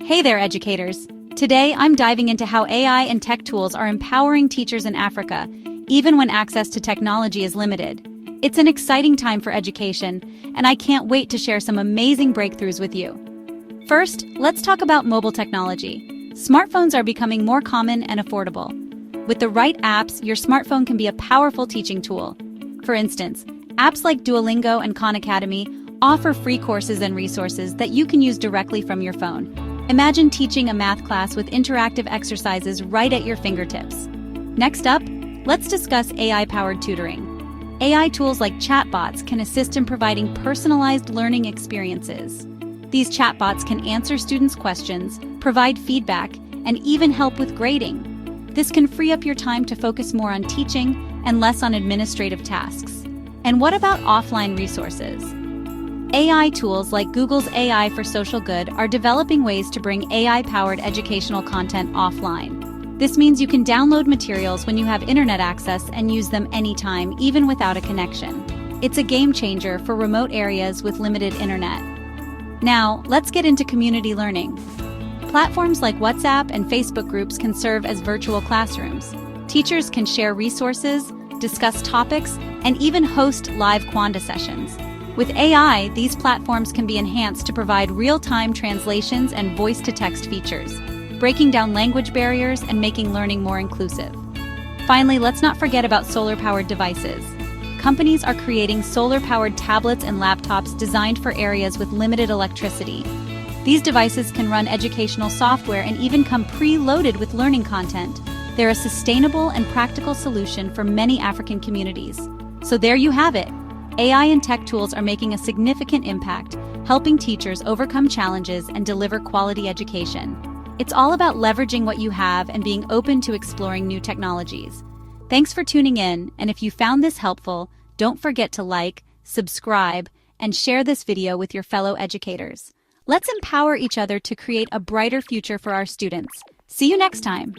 Hey there, educators! Today, I'm diving into how AI and tech tools are empowering teachers in Africa, even when access to technology is limited. It's an exciting time for education, and I can't wait to share some amazing breakthroughs with you. First, let's talk about mobile technology. Smartphones are becoming more common and affordable. With the right apps, your smartphone can be a powerful teaching tool. For instance, apps like Duolingo and Khan Academy offer free courses and resources that you can use directly from your phone. Imagine teaching a math class with interactive exercises right at your fingertips. Next up, let's discuss AI-powered tutoring. AI tools like chatbots can assist in providing personalized learning experiences. These chatbots can answer students' questions, provide feedback, and even help with grading. This can free up your time to focus more on teaching and less on administrative tasks. And what about offline resources? AI tools like Google's AI for Social Good are developing ways to bring AI-powered educational content offline. This means you can download materials when you have internet access and use them anytime, even without a connection. It's a game changer for remote areas with limited internet. Now, let's get into community learning. Platforms like WhatsApp and Facebook groups can serve as virtual classrooms. Teachers can share resources, discuss topics, and even host live Kwanda sessions. With AI, these platforms can be enhanced to provide real-time translations and voice-to-text features, breaking down language barriers and making learning more inclusive. Finally, let's not forget about solar-powered devices. Companies are creating solar-powered tablets and laptops designed for areas with limited electricity. These devices can run educational software and even come pre-loaded with learning content. They're a sustainable and practical solution for many African communities. So there you have it. AI and tech tools are making a significant impact, helping teachers overcome challenges and deliver quality education. It's all about leveraging what you have and being open to exploring new technologies. Thanks for tuning in, and if you found this helpful, don't forget to like, subscribe, and share this video with your fellow educators. Let's empower each other to create a brighter future for our students. See you next time.